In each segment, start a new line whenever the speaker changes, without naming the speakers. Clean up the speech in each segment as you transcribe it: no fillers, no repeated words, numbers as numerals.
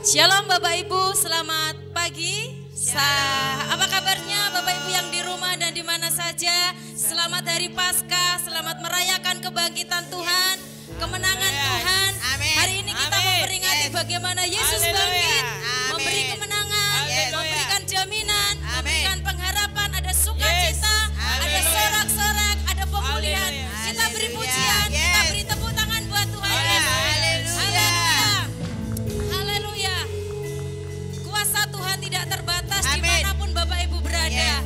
Shalom Bapak Ibu, selamat pagi. Apa kabarnya Bapak Ibu yang di rumah dan di mana saja? Selamat hari Paskah, selamat merayakan kebangkitan Tuhan, kemenangan Tuhan. Hari ini kita memperingati bagaimana Yesus bangkit, memberi kemenangan, memberikan jaminan, memberikan pengharapan, ada sukacita, ada sorak-sorak, ada pemulihan. Kita beri pujian, kita beri tepuk tangan buat Tuhan Yesus. Haleluya. Kuasa Tuhan tidak terbatas dimanapun Bapak Ibu berada.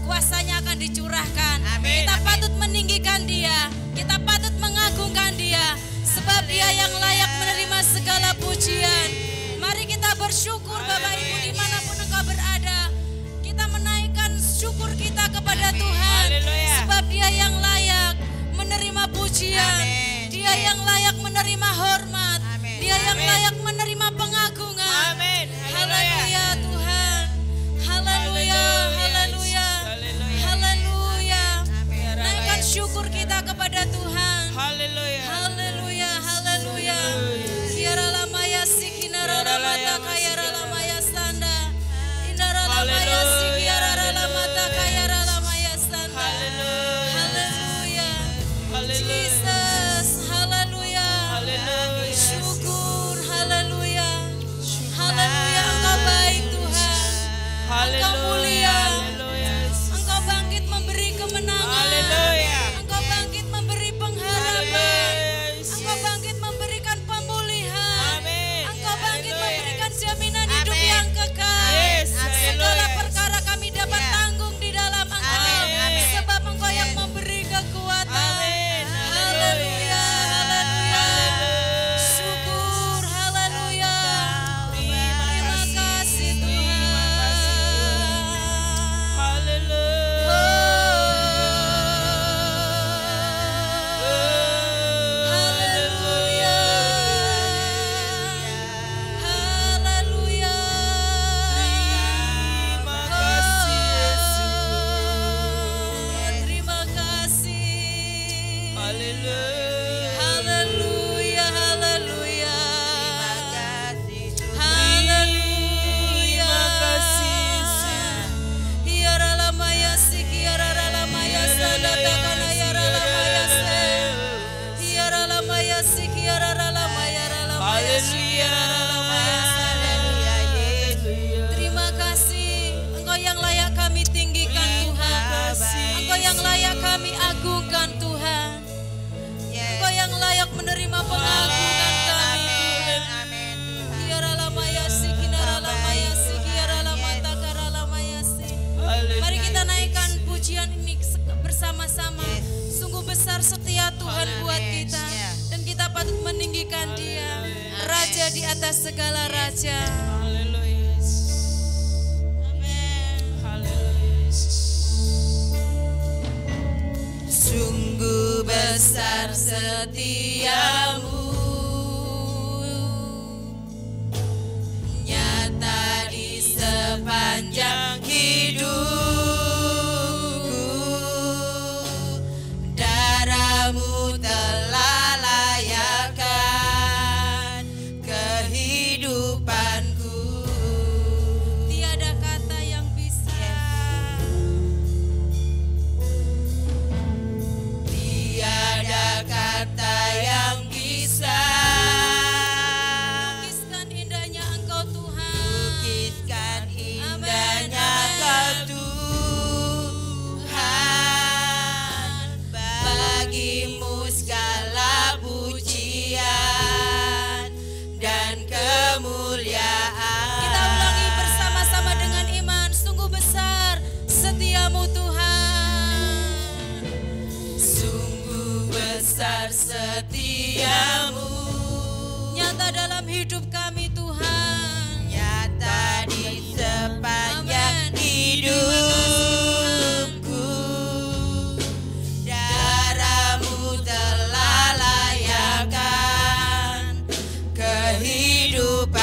Kuasanya akan dicurahkan. Kita patut meninggikan Dia, kita patut mengagungkan Dia, sebab Dia yang layak menerima segala pujian. Mari kita bersyukur Bapak Ibu dimanapun engkau berada. Kita menaikkan syukur kita kepada Tuhan, sebab Dia yang layak menerima pujian. Dia yang layak menerima hormat. Dia yang layak menerima pengagungan. Haleluya Tuhan. Haleluya, haleluya, haleluya. Naikkan syukur kita kepada Tuhan. Haleluya, haleluya, haleluya. Kiara lamaya sikinara ramata kayara lamaya sanda. Indara lamaya sikiara ramata kayara lamaya sanda. Haleluya. Jesus, haleluya. Syukur, haleluya. Haleluya, Engkau baik Tuhan. Engkau mulia. Engkau bangkit memberi kemenangan. Engkau bangkit memberi pengharapan. Engkau bangkit memberikan pemulihan. Engkau bangkit memberikan jaminan hidup yang kekal. Segala perkara kami dapat tanggung di dalam Engkau, sebab Engkau yang memberi kekuatan. Haleluya, haleluya. Syukur, haleluya. Terima kasih Tuhan. Haleluya. Haleluya. Terima kasih. Haleluya, haleluya. Haleluya. Hiara lamaya sikiara lamaya sadakana hiara lamaya se. Hiara lamaya sikiara lamaya lamaya sikiara lamaya sadakana. Terima kasih, Engkau yang layak kami tinggikan Tuhan. Engkau yang layak kami agungkan Tuhan. Engkau yang layak menerima pengagungan kami. Hiara lamaya sikinara lamaya sikiara lamata kara lamaya si. Mari kita naikkan pujian ini bersama-sama. Sungguh besar setia Tuhan buat kita, dan kita patut meninggikan Dia, Raja di atas segala raja. Sungguh besar setiamu, nyata di sepanjang hidupku. Darahmu telah layakkan kehidupanku. Tiada kata yang bisa, tiada kata yang bisa lukiskan indahnya Engkau Tuhan. Lukiskan indahnya Engkau Tuhan. Bagimu segala pujian dan kemuliaan. Kita ulangi bersama-sama dengan iman. Sungguh besar setiamu Tuhan. Sungguh besar setiamu, nyata dalam hidup kami Tuhan. Nyata di sepanjang hidupku. Darahmu telah layakkan kehidupanku.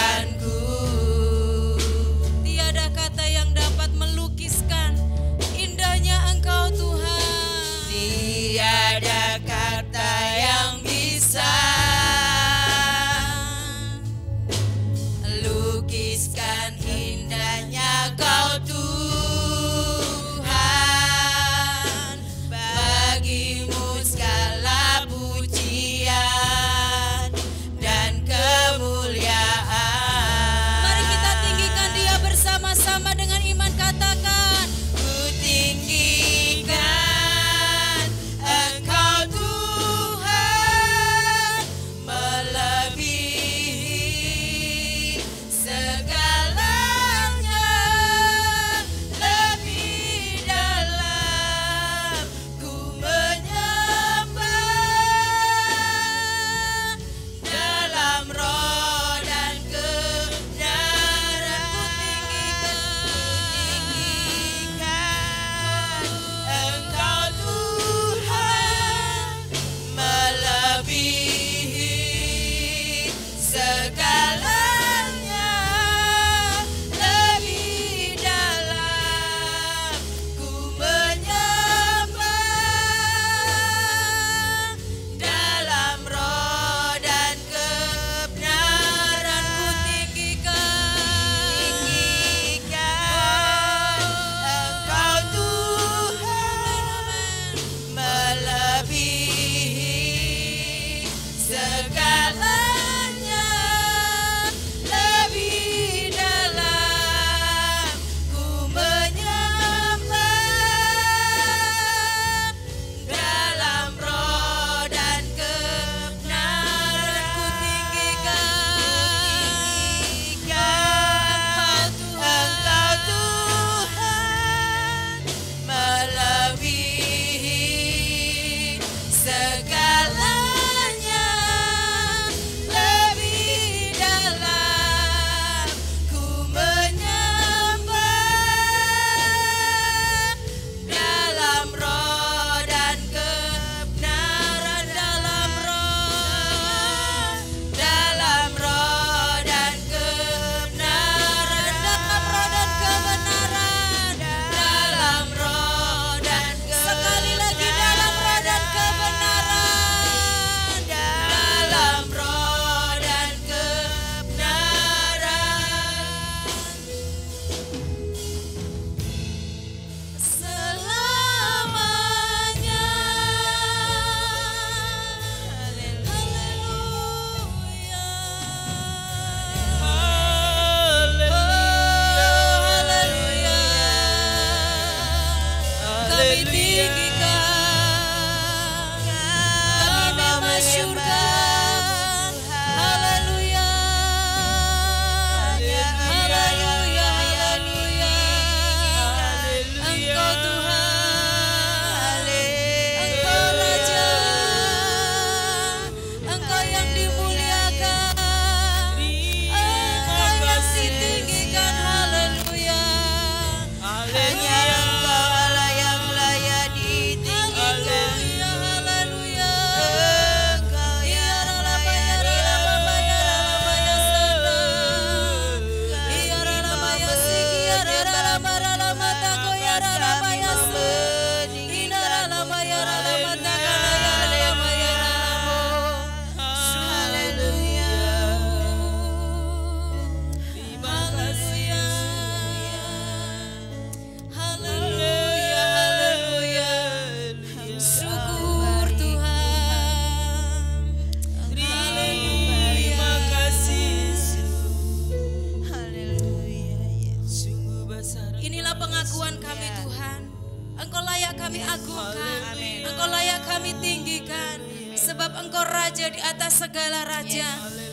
kami agungkan.
Amin.
Engkau layak kami tinggikan. Sebab Engkau Raja di atas segala raja.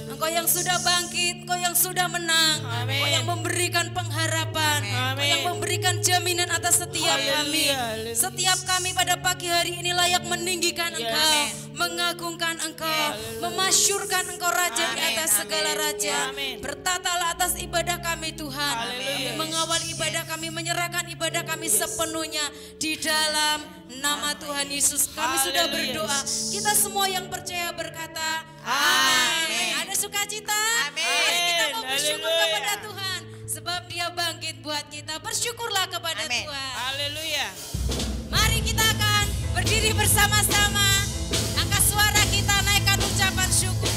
Engkau yang sudah bangkit, Engkau yang sudah menang, Engkau yang memberikan pengharapan, Engkau yang memberikan jaminan atas setiap kami. Setiap kami pada pagi hari ini layak meninggikan Engkau, mengagungkan Engkau, memasyurkan Engkau Raja di atas segala raja. Bertatalah atas ibadah kami Tuhan. Kami mengawal ibadah kami, menyerahkan ibadah kami sepenuhnya di dalam nama Tuhan Yesus. Kami sudah berdoa. Kita semua yang percaya berkata amin. Ada sukacita? Mari kita mau bersyukur kepada Tuhan. Sebab Dia bangkit buat kita. Bersyukurlah kepada Tuhan.
Haleluya.
Mari kita akan berdiri bersama-sama. Angkat suara kita, naikkan ucapan syukur.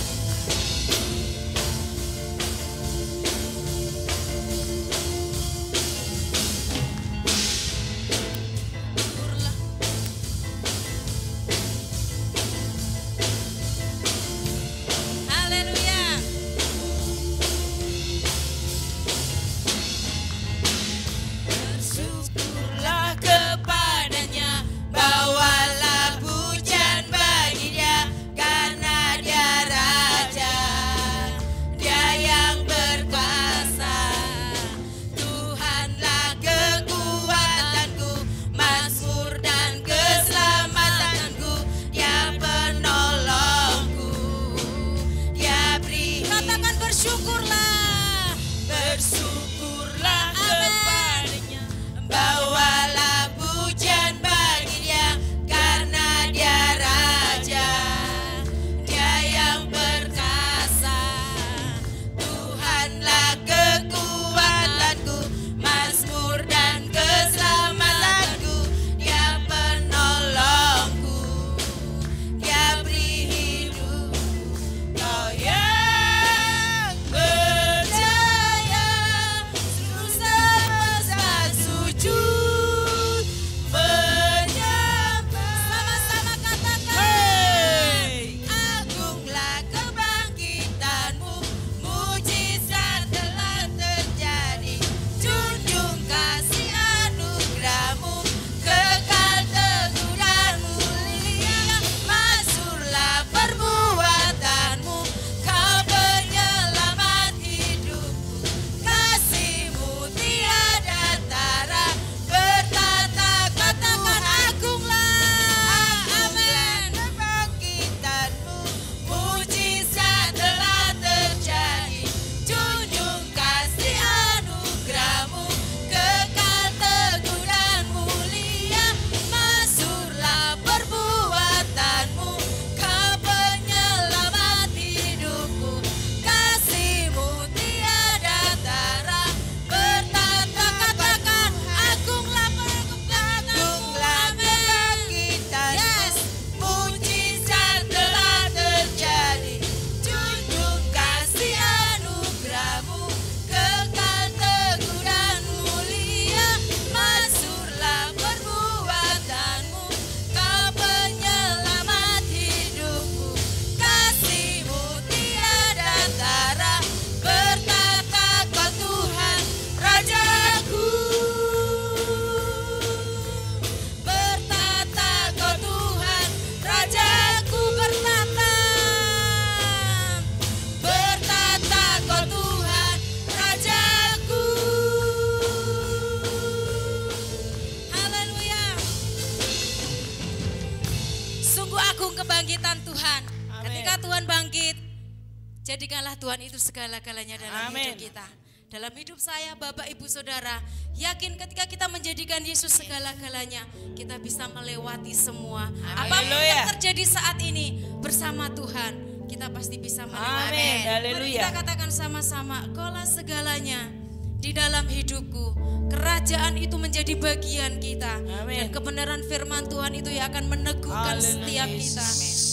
Jadikanlah Tuhan itu segala-galanya dalam hidup kita. Dalam hidup saya, Bapak, Ibu, Saudara, yakin ketika kita menjadikan Yesus segala-galanya, kita bisa melewati semua. Apapun yang terjadi saat ini bersama Tuhan, kita pasti bisa melewati. Mari kita katakan sama-sama, Kaulah segalanya di dalam hidupku. Kerajaan itu menjadi bagian kita. Dan kebenaran firman Tuhan itu yang akan meneguhkan setiap kita,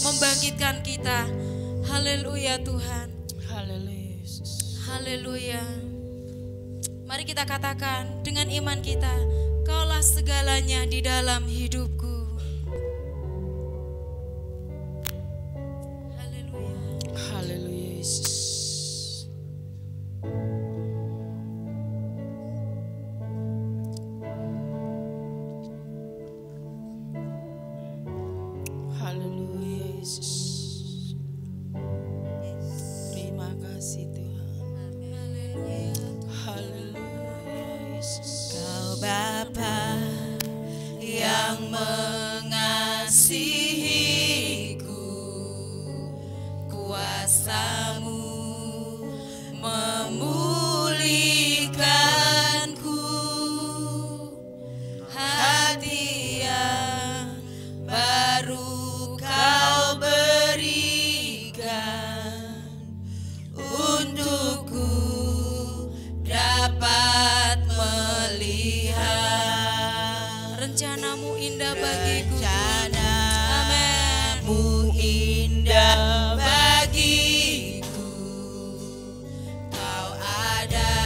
membangkitkan kita. Haleluya Tuhan.
Haleluya.
Haleluya. Mari kita katakan dengan iman kita, Kaulah segalanya di dalam hidupku. Haleluya.
Haleluya Yesus.
Bapa yang mengasihiku, kuasa-Mu memulihkanku, hati yang baru Kau berikan untukku dapat melihat rencana-Mu indah bagiku. Rencana-Mu indah bagiku, Kau ada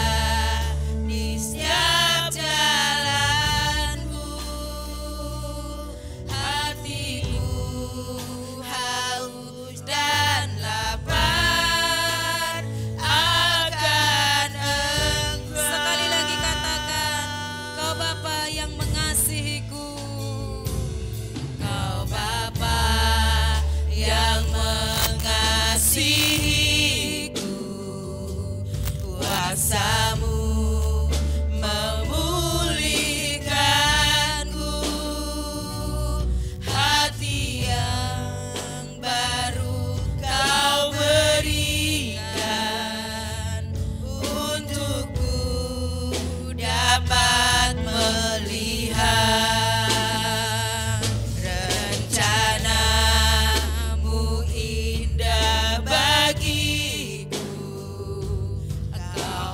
di setiap jalanku. Hatiku haus dan lapar akan Engkau. Sekali lagi katakan, Kau Bapa yang mengasihiku, Kau Bapa yang mengasihiku, kuasa-Mu memulihkanku, hati yang baru Kau berikan untukku dapat melihat rencana-Mu indah bagiku. Engkau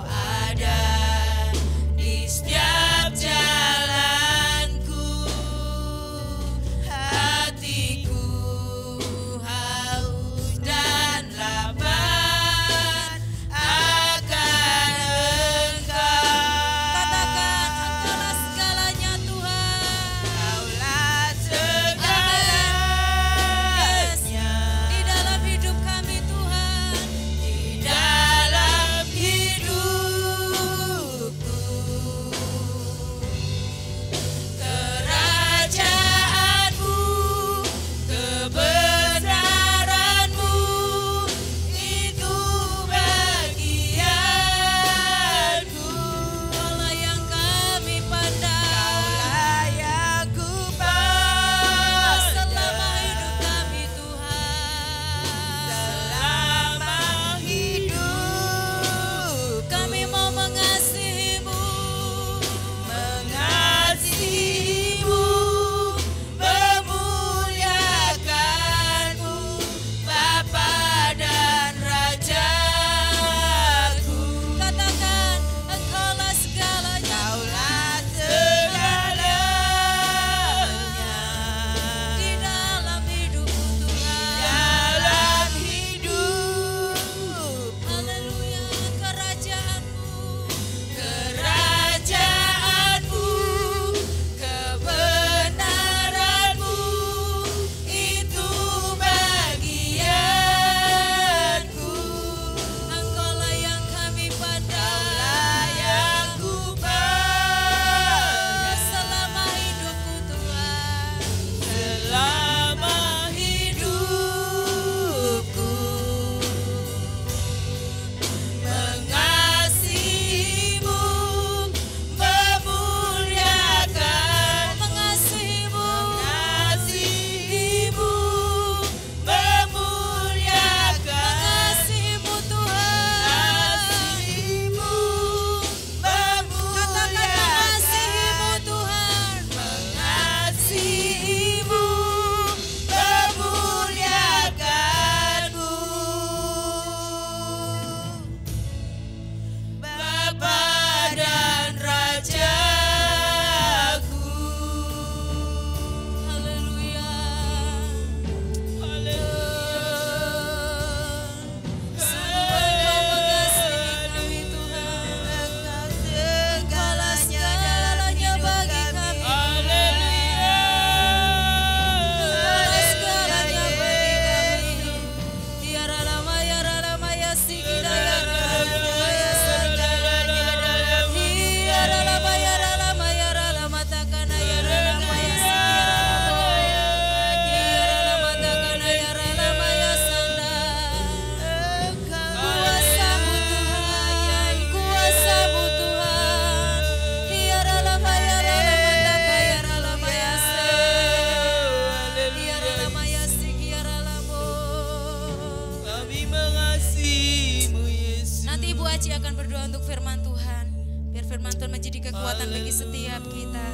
firman Tuhan menjadi kekuatan bagi setiap kita.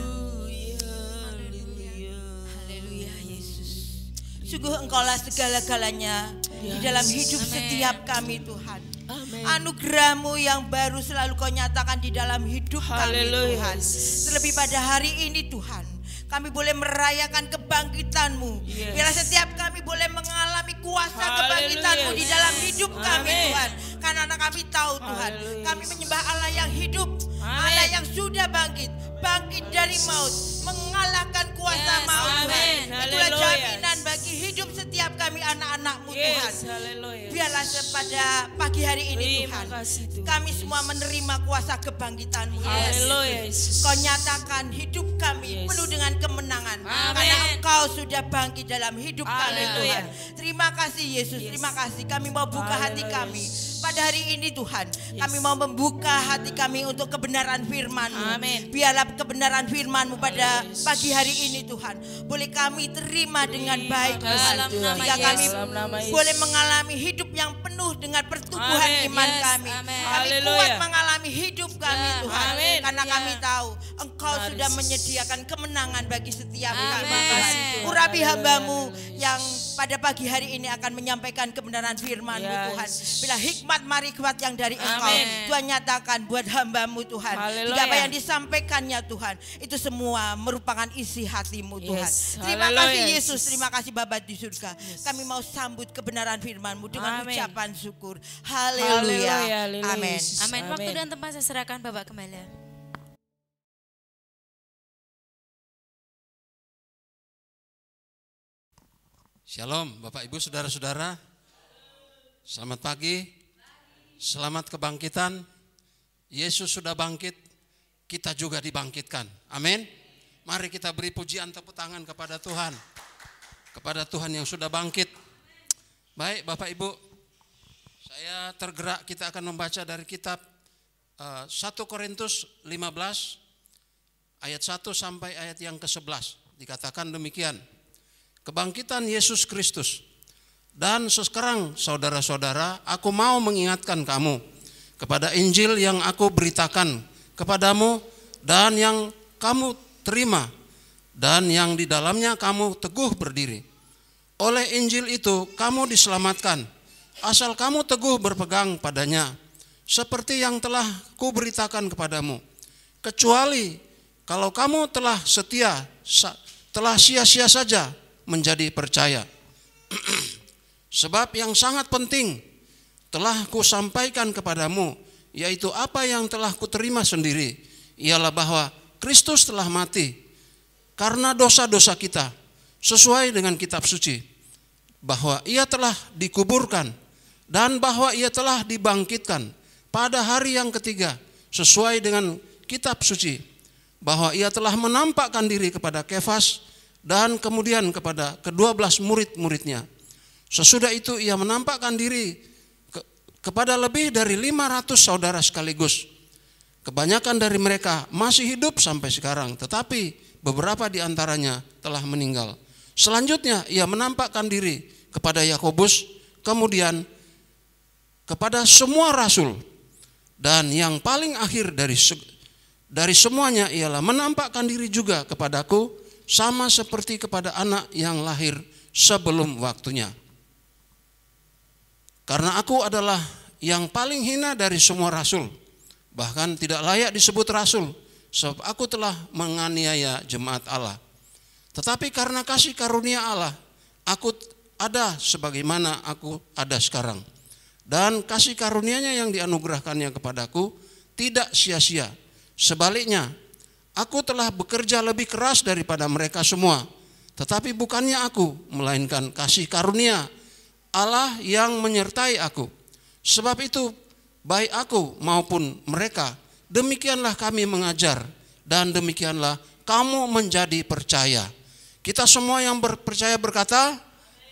Haleluya. Haleluya Yesus.
Sungguh Engkaulah segala-galanya di dalam hidup
Amin.
setiap kami Tuhan.
Amin.
Anugerah-Mu yang baru selalu Kau nyatakan di dalam hidup kami
Haleluya.
Tuhan. Terlebih pada hari ini Tuhan, kami boleh merayakan kebangkitan-Mu.
Yes.
Biarlah setiap kami boleh mengalami kuasa
Haleluya.
kebangkitan-Mu di dalam hidup kami
Amin.
Tuhan. Karena kami tahu Tuhan,
Haleluya.
kami menyembah Allah yang hidup,
Amin.
Allah yang sudah bangkit dari maut, mengalahkan kuasa
Yes.
maut Tuhan.
Amin.
Itulah
Haleluya.
jaminan bagi hidup setiap kami anak-anak-Mu Tuhan.
Yes, haleluya.
Biarlah pada pagi hari ini
Terima
Tuhan,
kasih, Tuhan.
kami semua menerima kuasa kebangkitan-Mu.
Haleluya, Yesus.
Kau nyatakan hidup kami
Yes.
penuh dengan kemenangan.
Amin.
Karena Engkau sudah bangkit dalam hidup kami
Haleluya.
Tuhan. Terima kasih Yesus,
Yes.
terima kasih. Kami mau buka hati
Haleluya.
kami pada hari ini Tuhan. Kami mau membuka hati kami untuk kebenaran firman-Mu.
Amin.
Biarlah kebenaran firman-Mu pada pagi hari ini Tuhan, boleh kami terima dengan baik Tuhan.
Dalam nama
Sehingga kami
Yesus.
Dalam nama Yesus.
boleh mengalami hidup yang penuh dengan pertumbuhan
Amin.
iman
Yes,
kami.
amin.
Kami
Haleluya.
kuat mengalami hidup kami
Ya,
Tuhan.
amin.
Karena
Ya.
kami tahu Engkau
Benar,
sudah
Yesus.
menyediakan kemenangan bagi setiap
Amin.
kami
Terima
Tuhan.
kasih, Tuhan.
Urapi
Haleluya,
hamba-Mu
haleluya.
yang pada pagi hari ini akan menyampaikan kebenaran firman-Mu
Ya,
Tuhan.
Yesus.
Bila hikmat marifat yang dari Engkau
Amin.
Tuhan nyatakan buat hamba-Mu Tuhan.
Haleluya.
Jika apa yang disampaikannya Tuhan, itu semua merupakan isi hati-Mu Tuhan.
Yes.
Terima
Haleluya,
kasih Yesus,
Yesus.
terima kasih Bapa di surga. Kami mau sambut kebenaran firman-Mu dengan
Amin.
ucapan syukur.
Haleluya,
Haleluya.
haleluya,
Amin.
Yesus.
Amin. Waktu
Amin.
dan tempat saya serahkan Bapak kembali.
Shalom Bapak Ibu Saudara-saudara. Selamat pagi. Selamat kebangkitan. Yesus sudah bangkit, kita juga dibangkitkan. Amin. Mari kita beri pujian tepuk tangan kepada Tuhan. Kepada Tuhan yang sudah bangkit. Baik Bapak Ibu, saya tergerak kita akan membaca dari kitab 1 Korintus 15 ayat 1 sampai ayat yang ke-11. Dikatakan demikian. Kebangkitan Yesus Kristus. Dan sekarang saudara-saudara, aku mau mengingatkan kamu kepada Injil yang aku beritakan kepadamu dan yang kamu terima dan yang di dalamnya kamu teguh berdiri. Oleh Injil itu kamu diselamatkan, asal kamu teguh berpegang padanya, seperti yang telah kuberitakan kepadamu. Kecuali kalau kamu telah setia, telah sia-sia saja menjadi percaya. Sebab yang sangat penting telah kusampaikan kepadamu, yaitu apa yang telah kuterima sendiri, ialah bahwa Kristus telah mati karena dosa-dosa kita, sesuai dengan kitab suci, bahwa ia telah dikuburkan dan bahwa ia telah dibangkitkan pada hari yang ketiga, sesuai dengan kitab suci, bahwa ia telah menampakkan diri kepada Kefas dan kemudian kepada ke-12 murid-muridnya. Sesudah itu ia menampakkan diri kepada lebih dari 500 saudara sekaligus. Kebanyakan dari mereka masih hidup sampai sekarang, tetapi beberapa di antaranya telah meninggal. Selanjutnya ia menampakkan diri kepada Yakobus, kemudian kepada semua rasul. Dan yang paling akhir dari semuanya ialah menampakkan diri juga kepadaku, sama seperti kepada anak yang lahir sebelum waktunya. Karena aku adalah yang paling hina dari semua rasul, bahkan tidak layak disebut rasul, sebab aku telah menganiaya jemaat Allah. Tetapi karena kasih karunia Allah, aku ada sebagaimana aku ada sekarang. Dan kasih karunia-Nya yang dianugerahkannya kepadaku tidak sia-sia. Sebaliknya, aku telah bekerja lebih keras daripada mereka semua. Tetapi bukannya aku, melainkan kasih karunia Allah yang menyertai aku. Sebab itu, baik aku maupun mereka, demikianlah kami mengajar, dan demikianlah kamu menjadi percaya. Kita semua yang percaya berkata,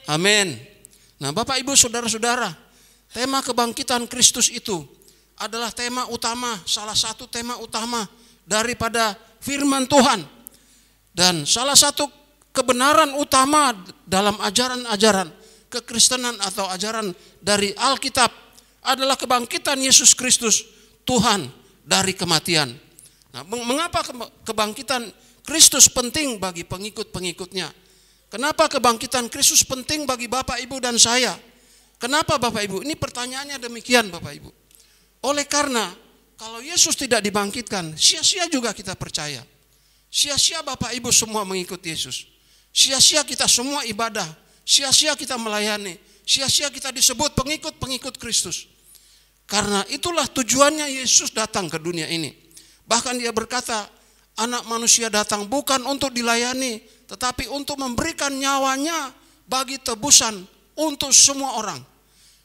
amin. Nah Bapak Ibu Saudara-saudara, tema kebangkitan Kristus itu adalah tema utama, salah satu tema utama daripada firman Tuhan. Dan salah satu kebenaran utama dalam ajaran-ajaran kekristenan atau ajaran dari Alkitab adalah kebangkitan Yesus Kristus, Tuhan dari kematian. Nah, mengapa kebangkitan Kristus penting bagi pengikut-pengikutnya? Kenapa kebangkitan Kristus penting bagi Bapak Ibu dan saya? Kenapa Bapak Ibu? Ini pertanyaannya demikian Bapak Ibu. Oleh karena kalau Yesus tidak dibangkitkan, sia-sia juga kita percaya. Sia-sia Bapak Ibu semua mengikut Yesus. Sia-sia kita semua ibadah. Sia-sia kita melayani. Sia-sia kita disebut pengikut-pengikut Kristus. Karena itulah tujuannya Yesus datang ke dunia ini. Bahkan dia berkata, anak manusia datang bukan untuk dilayani, tetapi untuk memberikan nyawanya bagi tebusan untuk semua orang.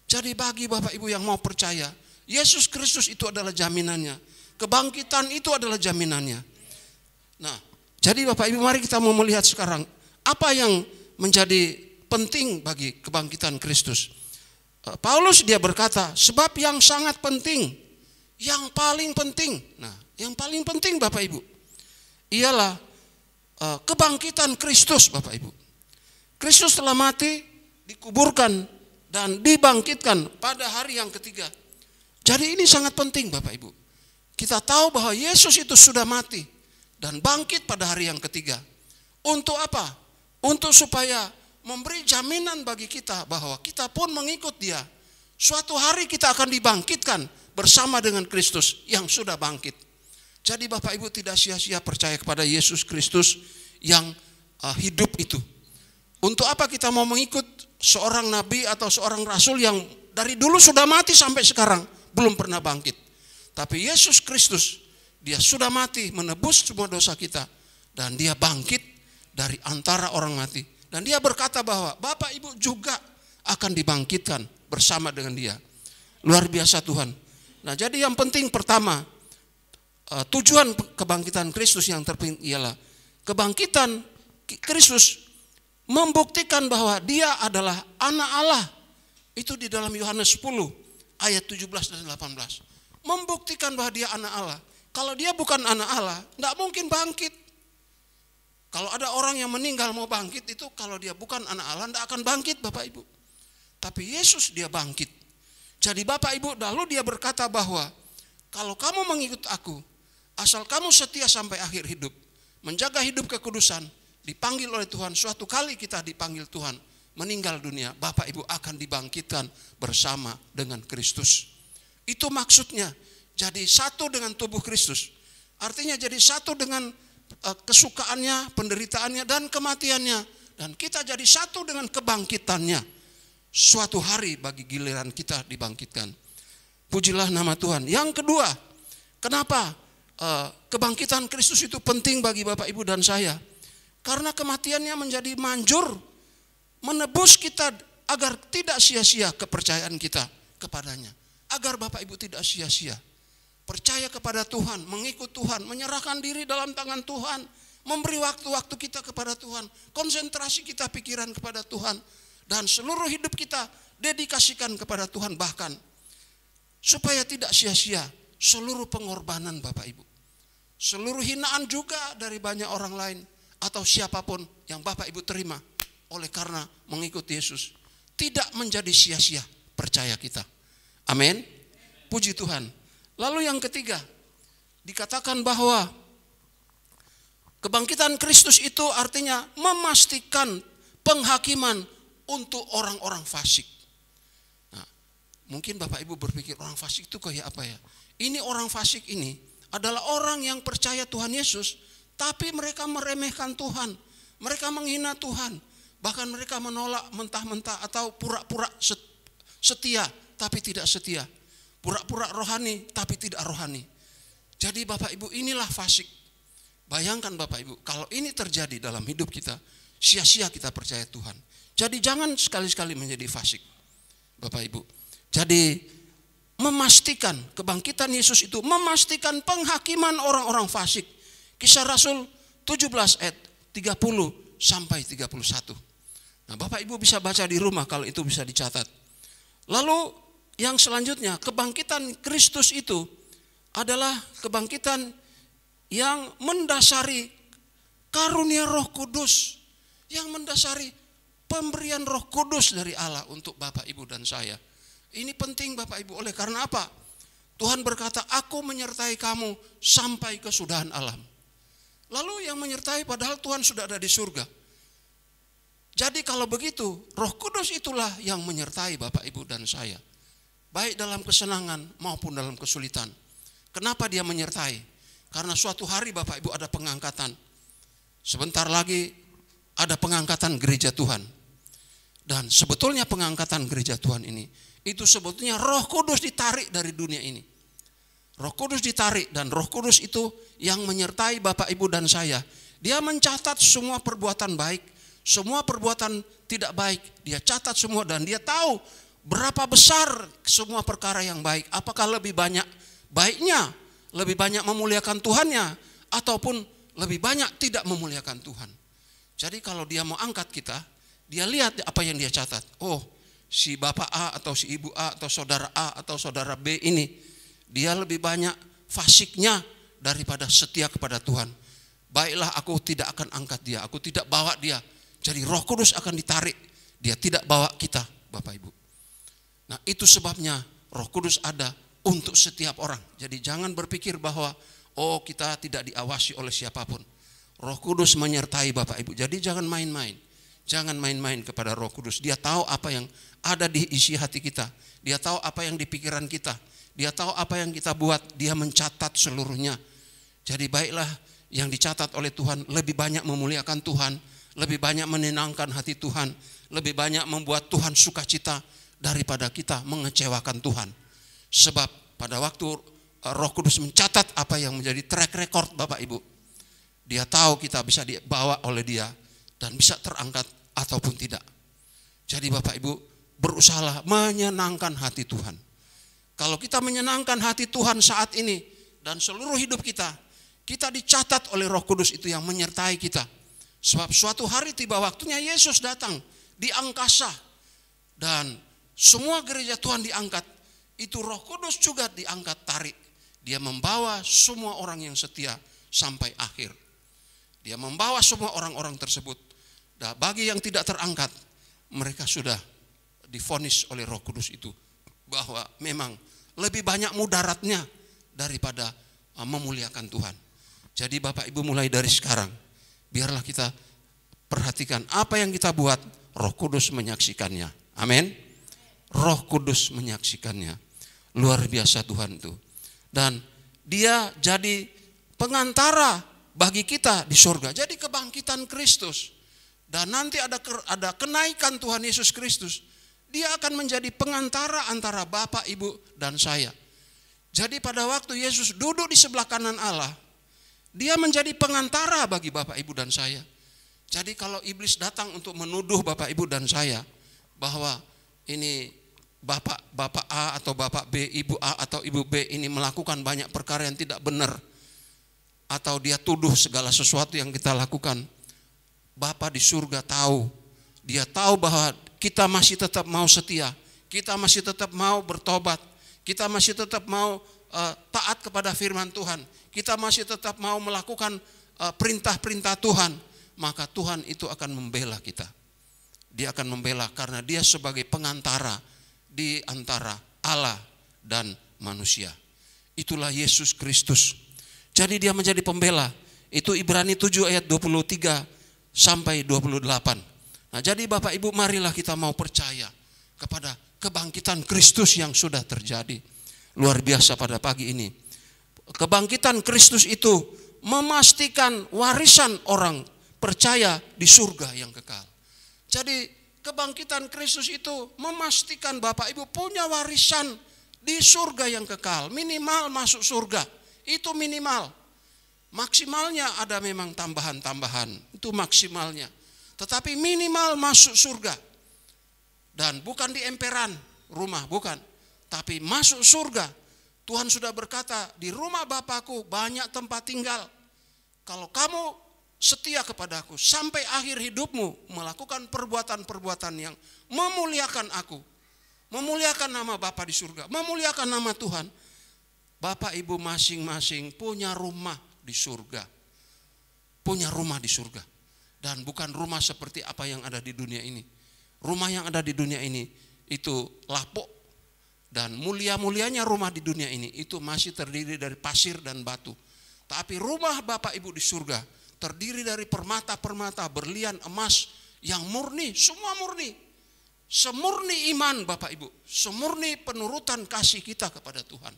Jadi bagi Bapak Ibu yang mau percaya, Yesus Kristus itu adalah jaminannya. Kebangkitan itu adalah jaminannya. Nah, jadi Bapak Ibu mari kita mau melihat sekarang apa yang menjadi penting bagi kebangkitan Kristus. Paulus dia berkata, sebab yang sangat penting, yang paling penting. Nah, yang paling penting Bapak Ibu ialah kebangkitan Kristus Bapak Ibu. Kristus telah mati, dikuburkan dan dibangkitkan pada hari yang ketiga. Jadi ini sangat penting Bapak Ibu. Kita tahu bahwa Yesus itu sudah mati dan bangkit pada hari yang ketiga. Untuk apa? Untuk supaya memberi jaminan bagi kita bahwa kita pun mengikut dia. Suatu hari kita akan dibangkitkan bersama dengan Kristus yang sudah bangkit. Jadi Bapak Ibu tidak sia-sia percaya kepada Yesus Kristus yang hidup itu. Untuk apa kita mau mengikut seorang nabi atau seorang rasul yang dari dulu sudah mati sampai sekarang belum pernah bangkit. Tapi Yesus Kristus dia sudah mati menebus semua dosa kita dan dia bangkit dari antara orang mati. Dan dia berkata bahwa Bapak Ibu juga akan dibangkitkan bersama dengan dia. Luar biasa Tuhan. Nah, jadi yang penting pertama, tujuan kebangkitan Kristus yang terpenting ialah kebangkitan Kristus membuktikan bahwa dia adalah anak Allah. Itu di dalam Yohanes 10 ayat 17 dan 18. Membuktikan bahwa dia anak Allah. Kalau dia bukan anak Allah, tidak mungkin bangkit. Kalau ada orang yang meninggal mau bangkit, itu kalau dia bukan anak Allah, tidak akan bangkit Bapak Ibu. Tapi Yesus dia bangkit. Jadi Bapak Ibu, lalu dia berkata bahwa kalau kamu mengikut aku, asal kamu setia sampai akhir hidup, menjaga hidup kekudusan, dipanggil oleh Tuhan, suatu kali kita dipanggil Tuhan, meninggal dunia, Bapak Ibu akan dibangkitkan bersama dengan Kristus. Itu maksudnya, jadi satu dengan tubuh Kristus. Artinya jadi satu dengan kesukaannya, penderitaannya, dan kematiannya. Dan kita jadi satu dengan kebangkitannya. Suatu hari bagi giliran kita dibangkitkan. Pujilah nama Tuhan. Yang kedua, kenapa kebangkitan Kristus itu penting bagi Bapak Ibu dan saya? Karena kematiannya menjadi manjur menebus kita agar tidak sia-sia kepercayaan kita kepadanya. Agar Bapak Ibu tidak sia-sia percaya kepada Tuhan, mengikut Tuhan, menyerahkan diri dalam tangan Tuhan, memberi waktu-waktu kita kepada Tuhan, konsentrasi kita pikiran kepada Tuhan, dan seluruh hidup kita dedikasikan kepada Tuhan, bahkan supaya tidak sia-sia seluruh pengorbanan Bapak Ibu. Seluruh hinaan juga dari banyak orang lain atau siapapun yang Bapak Ibu terima oleh karena mengikut Yesus. Tidak menjadi sia-sia percaya kita. Amin. Puji Tuhan. Lalu yang ketiga, dikatakan bahwa kebangkitan Kristus itu artinya memastikan penghakiman untuk orang-orang fasik. Nah, mungkin Bapak Ibu berpikir orang fasik itu kayak apa ya? Ini orang fasik ini adalah orang yang percaya Tuhan Yesus, tapi mereka meremehkan Tuhan, mereka menghina Tuhan, bahkan mereka menolak mentah-mentah atau pura-pura setia tapi tidak setia, pura-pura rohani tapi tidak rohani. Jadi Bapak Ibu, inilah fasik. Bayangkan Bapak Ibu, kalau ini terjadi dalam hidup kita, sia-sia kita percaya Tuhan. Jadi jangan sekali-sekali menjadi fasik Bapak Ibu. Jadi memastikan kebangkitan Yesus itu memastikan penghakiman orang-orang fasik. Kisah Rasul 17 ayat 30 sampai 31. Nah, Bapak Ibu bisa baca di rumah kalau itu bisa dicatat. Lalu yang selanjutnya, kebangkitan Kristus itu adalah kebangkitan yang mendasari karunia Roh Kudus, yang mendasari pemberian Roh Kudus dari Allah untuk Bapak Ibu dan saya. Ini penting Bapak Ibu, oleh karena apa? Tuhan berkata, aku menyertai kamu sampai kesudahan alam. Lalu yang menyertai padahal Tuhan sudah ada di surga. Jadi kalau begitu, Roh Kudus itulah yang menyertai Bapak Ibu dan saya. Baik dalam kesenangan maupun dalam kesulitan. Kenapa dia menyertai? Karena suatu hari Bapak Ibu ada pengangkatan. Sebentar lagi ada pengangkatan gereja Tuhan. Dan sebetulnya pengangkatan gereja Tuhan ini, itu sebetulnya Roh Kudus ditarik dari dunia ini. Roh Kudus ditarik, dan Roh Kudus itu yang menyertai Bapak Ibu dan saya. Dia mencatat semua perbuatan baik, semua perbuatan tidak baik. Dia catat semua dan dia tahu berapa besar semua perkara yang baik. Apakah lebih banyak baiknya, lebih banyak memuliakan Tuhannya, ataupun lebih banyak tidak memuliakan Tuhan. Jadi kalau dia mau angkat kita, dia lihat apa yang dia catat. Oh, si Bapak A atau si Ibu A atau saudara A atau saudara B ini, dia lebih banyak fasiknya daripada setia kepada Tuhan. Baiklah, aku tidak akan angkat dia, aku tidak bawa dia. Jadi Roh Kudus akan ditarik, dia tidak bawa kita, Bapak Ibu. Nah, itu sebabnya Roh Kudus ada untuk setiap orang. Jadi jangan berpikir bahwa oh, kita tidak diawasi oleh siapapun. Roh Kudus menyertai Bapak Ibu. Jadi jangan main-main. Jangan main-main kepada Roh Kudus. Dia tahu apa yang ada di isi hati kita. Dia tahu apa yang di pikiran kita. Dia tahu apa yang kita buat. Dia mencatat seluruhnya. Jadi baiklah, yang dicatat oleh Tuhan lebih banyak memuliakan Tuhan, lebih banyak menenangkan hati Tuhan, lebih banyak membuat Tuhan sukacita daripada kita mengecewakan Tuhan. Sebab pada waktu Roh Kudus mencatat apa yang menjadi track record Bapak Ibu, dia tahu kita bisa dibawa oleh dia dan bisa terangkat ataupun tidak. Jadi Bapak Ibu, berusahalah menyenangkan hati Tuhan. Kalau kita menyenangkan hati Tuhan saat ini dan seluruh hidup kita, kita dicatat oleh Roh Kudus itu yang menyertai kita. Sebab suatu hari tiba waktunya Yesus datang di angkasa dan semua gereja Tuhan diangkat. Itu Roh Kudus juga diangkat tarik. Dia membawa semua orang yang setia sampai akhir. Dia membawa semua orang-orang tersebut. Dan bagi yang tidak terangkat, mereka sudah divonis oleh Roh Kudus itu bahwa memang lebih banyak mudaratnya daripada memuliakan Tuhan. Jadi Bapak Ibu, mulai dari sekarang biarlah kita perhatikan apa yang kita buat, Roh Kudus menyaksikannya. Amin. Roh Kudus menyaksikannya. Luar biasa Tuhan itu. Dan dia jadi pengantara bagi kita di surga. Jadi kebangkitan Kristus. Dan nanti ada kenaikan Tuhan Yesus Kristus. Dia akan menjadi pengantara antara Bapak, Ibu, dan saya. Jadi pada waktu Yesus duduk di sebelah kanan Allah, dia menjadi pengantara bagi Bapak, Ibu, dan saya. Jadi kalau iblis datang untuk menuduh Bapak, Ibu, dan saya bahwa ini Bapak A atau Bapak B, Ibu A atau Ibu B ini melakukan banyak perkara yang tidak benar, atau dia tuduh segala sesuatu yang kita lakukan, Bapa di surga tahu. Dia tahu bahwa kita masih tetap mau setia, kita masih tetap mau bertobat, kita masih tetap mau taat kepada firman Tuhan, kita masih tetap mau melakukan perintah-perintah Tuhan, maka Tuhan itu akan membela kita. Dia akan membela karena dia sebagai pengantara di antara Allah dan manusia. Itulah Yesus Kristus. Jadi dia menjadi pembela. Itu Ibrani 7 ayat 23 sampai 28. Nah, jadi Bapak Ibu, marilah kita mau percaya kepada kebangkitan Kristus yang sudah terjadi. Luar biasa pada pagi ini. Kebangkitan Kristus itu memastikan warisan orang percaya di surga yang kekal. Jadi kebangkitan Kristus itu memastikan Bapak Ibu punya warisan di surga yang kekal. Minimal masuk surga. Itu minimal. Maksimalnya ada memang tambahan-tambahan. Itu maksimalnya. Tetapi minimal masuk surga. Dan bukan di emperan rumah, bukan. Tapi masuk surga. Tuhan sudah berkata, di rumah Bapakku banyak tempat tinggal. Kalau kamu setia kepadaku sampai akhir hidupmu, melakukan perbuatan-perbuatan yang memuliakan aku, memuliakan nama Bapa di surga, memuliakan nama Tuhan, Bapak Ibu masing-masing punya rumah di surga. Punya rumah di surga. Dan bukan rumah seperti apa yang ada di dunia ini. Rumah yang ada di dunia ini itu lapuk Dan mulia-mulianya rumah di dunia ini itu masih terdiri dari pasir dan batu. Tapi rumah Bapak Ibu di surga terdiri dari permata-permata, berlian, emas yang murni, semua murni. Semurni iman Bapak Ibu, semurni penurutan kasih kita kepada Tuhan.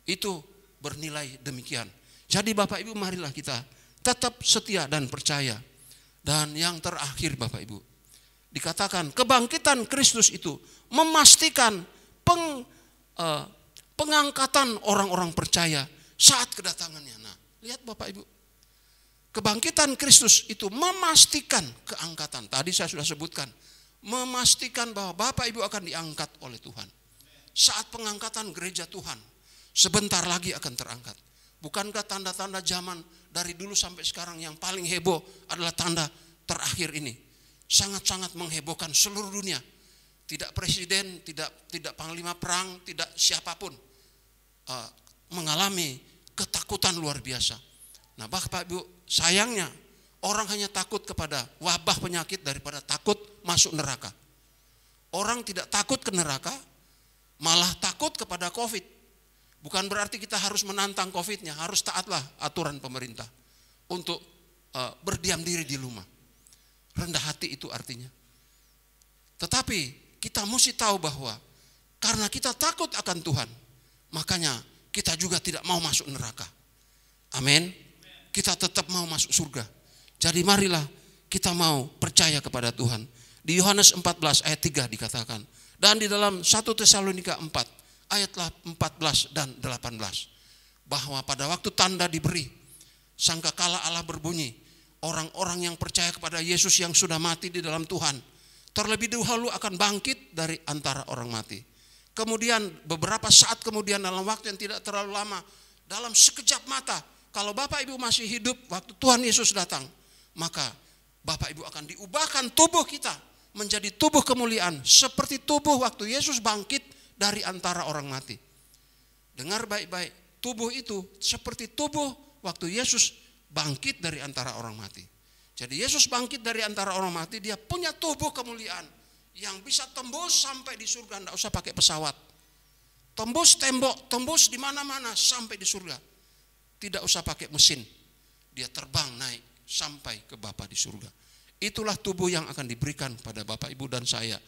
Itu bernilai demikian. Jadi Bapak Ibu, marilah kita tetap setia dan percaya. Dan yang terakhir Bapak Ibu, dikatakan kebangkitan Kristus itu memastikan pengangkatan orang-orang percaya saat kedatangannya. Nah, lihat Bapak Ibu, kebangkitan Kristus itu memastikan keangkatan. Tadi saya sudah sebutkan, memastikan bahwa Bapak Ibu akan diangkat oleh Tuhan. Saat pengangkatan gereja Tuhan, sebentar lagi akan terangkat. Bukankah tanda-tanda zaman dari dulu sampai sekarang yang paling heboh adalah tanda terakhir ini? Sangat-sangat menghebohkan seluruh dunia. Tidak presiden, tidak panglima perang, tidak siapapun mengalami ketakutan luar biasa. Nah Bapak Ibu, sayangnya orang hanya takut kepada wabah penyakit daripada takut masuk neraka. Orang tidak takut ke neraka, malah takut kepada COVID. Bukan berarti kita harus menantang COVID-nya, harus taatlah aturan pemerintah untuk berdiam diri di rumah. Rendah hati itu artinya. Tetapi kita mesti tahu bahwa karena kita takut akan Tuhan, makanya kita juga tidak mau masuk neraka. Amin. Kita tetap mau masuk surga. Jadi marilah kita mau percaya kepada Tuhan. Di Yohanes 14 ayat 3 dikatakan. Dan di dalam 1 Tesalonika 4 ayat 14 dan 18. Bahwa pada waktu tanda diberi, sangkakala Allah berbunyi, orang-orang yang percaya kepada Yesus yang sudah mati di dalam Tuhan terlebih dahulu akan bangkit dari antara orang mati. Kemudian beberapa saat kemudian, dalam waktu yang tidak terlalu lama, dalam sekejap mata, kalau Bapak Ibu masih hidup waktu Tuhan Yesus datang, maka Bapak Ibu akan diubahkan tubuh kita menjadi tubuh kemuliaan seperti tubuh waktu Yesus bangkit dari antara orang mati. Dengar baik-baik, tubuh itu seperti tubuh waktu Yesus bangkit dari antara orang mati. Jadi Yesus bangkit dari antara orang mati, dia punya tubuh kemuliaan yang bisa tembus sampai di surga, tidak usah pakai pesawat. Tembus tembok, tembus di mana-mana sampai di surga. Tidak usah pakai mesin. Dia terbang naik sampai ke Bapa di surga. Itulah tubuh yang akan diberikan pada Bapak Ibu dan saya.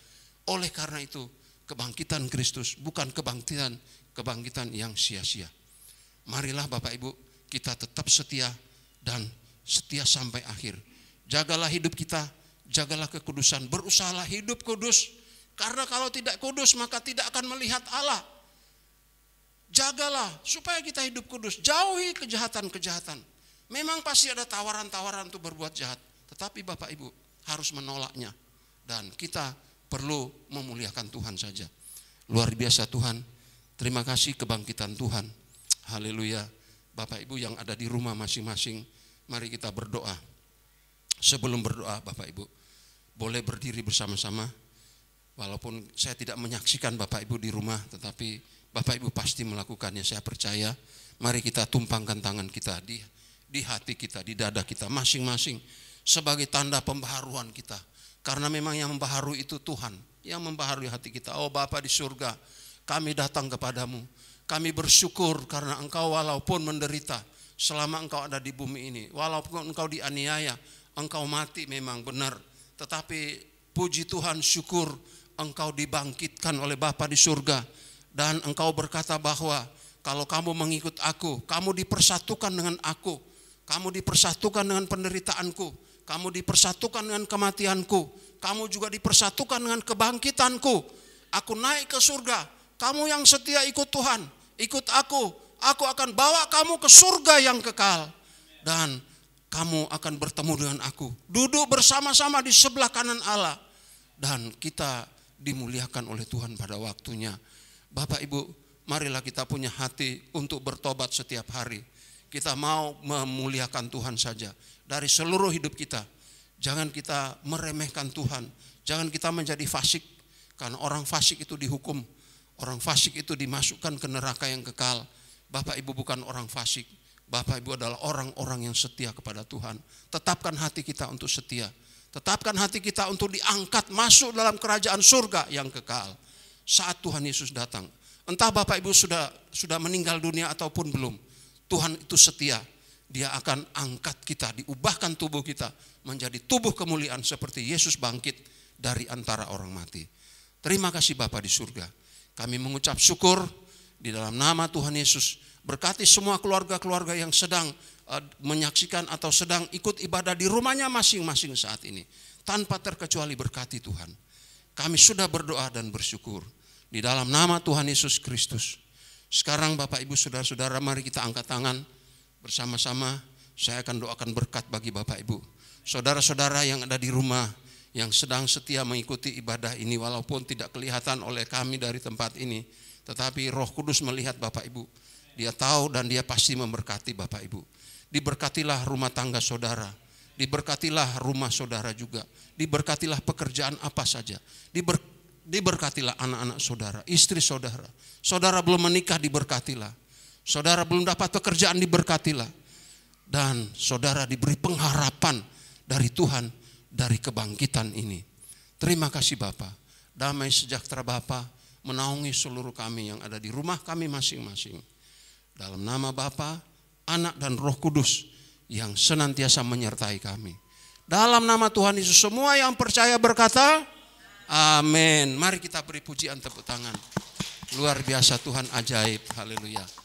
Oleh karena itu, kebangkitan Kristus bukan kebangkitan yang sia-sia. Marilah Bapak Ibu, kita tetap setia dan setia sampai akhir. Jagalah hidup kita, jagalah kekudusan, berusahalah hidup kudus. Karena kalau tidak kudus maka tidak akan melihat Allah. Jagalah supaya kita hidup kudus, jauhi kejahatan-kejahatan. Memang pasti ada tawaran-tawaran untuk berbuat jahat, tetapi Bapak Ibu harus menolaknya. Dan kita perlu memuliakan Tuhan saja. Luar biasa Tuhan, terima kasih kebangkitan Tuhan. Haleluya. Bapak Ibu yang ada di rumah masing-masing, mari kita berdoa. Sebelum berdoa Bapak Ibu, boleh berdiri bersama-sama. Walaupun saya tidak menyaksikan Bapak Ibu di rumah, tetapi Bapak Ibu pasti melakukannya, saya percaya. Mari kita tumpangkan tangan kita di hati kita, di dada kita masing-masing sebagai tanda pembaharuan kita. Karena memang yang membaharui itu Tuhan, yang membaharui hati kita. Oh Bapa di surga, kami datang kepadamu. Kami bersyukur karena Engkau walaupun menderita selama Engkau ada di bumi ini. Walaupun Engkau dianiaya, Engkau mati memang benar. Tetapi puji Tuhan, syukur Engkau dibangkitkan oleh Bapa di surga. Dan Engkau berkata bahwa kalau kamu mengikut aku, kamu dipersatukan dengan aku. Kamu dipersatukan dengan penderitaanku. Kamu dipersatukan dengan kematianku. Kamu juga dipersatukan dengan kebangkitanku. Aku naik ke surga. Kamu yang setia ikut Tuhan, ikut aku. Aku akan bawa kamu ke surga yang kekal. Dan kamu akan bertemu dengan aku. Duduk bersama-sama di sebelah kanan Allah. Dan kita dimuliakan oleh Tuhan pada waktunya. Bapak Ibu, marilah kita punya hati untuk bertobat setiap hari. Kita mau memuliakan Tuhan saja. Dari seluruh hidup kita. Jangan kita meremehkan Tuhan. Jangan kita menjadi fasik. Karena orang fasik itu dihukum. Orang fasik itu dimasukkan ke neraka yang kekal. Bapak Ibu bukan orang fasik. Bapak Ibu adalah orang-orang yang setia kepada Tuhan. Tetapkan hati kita untuk setia. Tetapkan hati kita untuk diangkat masuk dalam kerajaan surga yang kekal. Saat Tuhan Yesus datang. Entah Bapak Ibu sudah meninggal dunia ataupun belum. Tuhan itu setia. Dia akan angkat kita, diubahkan tubuh kita menjadi tubuh kemuliaan seperti Yesus bangkit dari antara orang mati. Terima kasih Bapa di surga. Kami mengucap syukur di dalam nama Tuhan Yesus. Berkati semua keluarga-keluarga yang sedang menyaksikan atau sedang ikut ibadah di rumahnya masing-masing saat ini. Tanpa terkecuali berkati Tuhan. Kami sudah berdoa dan bersyukur di dalam nama Tuhan Yesus Kristus. Sekarang Bapak Ibu Saudara-saudara, mari kita angkat tangan bersama-sama. Saya akan doakan berkat bagi Bapak Ibu. Saudara-saudara yang ada di rumah, yang sedang setia mengikuti ibadah ini, walaupun tidak kelihatan oleh kami dari tempat ini, tetapi Roh Kudus melihat Bapak Ibu. Dia tahu dan dia pasti memberkati Bapak Ibu. Diberkatilah rumah tangga saudara, diberkatilah rumah saudara juga, diberkatilah pekerjaan apa saja, diberkatilah anak-anak saudara, istri saudara. Saudara belum menikah, diberkatilah. Saudara belum dapat pekerjaan, diberkatilah. Dan saudara diberi pengharapan dari Tuhan dari kebangkitan ini. Terima kasih Bapa. Damai sejahtera Bapa menaungi seluruh kami yang ada di rumah kami masing-masing. Dalam nama Bapa, Anak dan Roh Kudus yang senantiasa menyertai kami. Dalam nama Tuhan Yesus semua yang percaya berkata, amin. Mari kita beri pujian tepuk tangan. Luar biasa Tuhan ajaib. Haleluya.